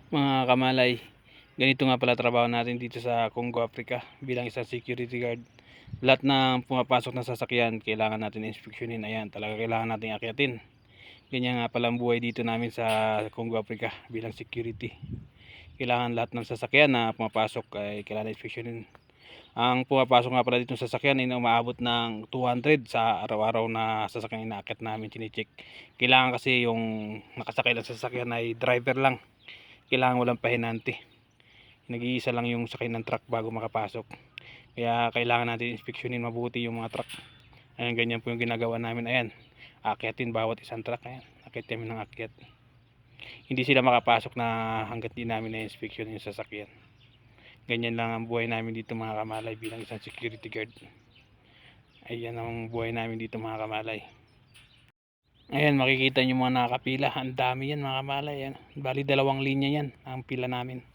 Mga kamalay, ganito nga pala trabaho natin dito sa Congo, Africa bilang isang security guard. Lahat ng pumapasok na sasakyan kailangan natin inspeksyonin. Ayan, talaga kailangan natin akyatin. Ganyan nga pala ang buhay dito namin sa Congo, Africa bilang security. Kailangan lahat ng sasakyan na pumapasok ay kailangan inspeksyonin. Ang pumapasok nga pala dito sa sasakyan ay umaabot ng 200 sa araw-araw na sasakyan na inaakit namin, chinecheck. Kailangan kasi yung nakasakay lang sa sasakyan ay driver lang. Kailangan walang pahinante, nag-iisa lang yung sakay ng truck bago makapasok, kaya kailangan natin inspeksyonin mabuti yung mga truck. Ayan, ganyan po yung ginagawa namin. Ayan, akyatin bawat isang truck. Ayan, akyat kami ng akyat, hindi sila makapasok na hanggat di namin na-inspeksyon yung sasakyan. Ganyan lang ang buhay namin dito mga kamalay bilang isang security guard. Ayan ang buhay namin dito mga kamalay. Ayan, makikita nyo mga nakapila, ang dami yan mga kamalay. Ayan, bali 2 linya yan ang pila namin.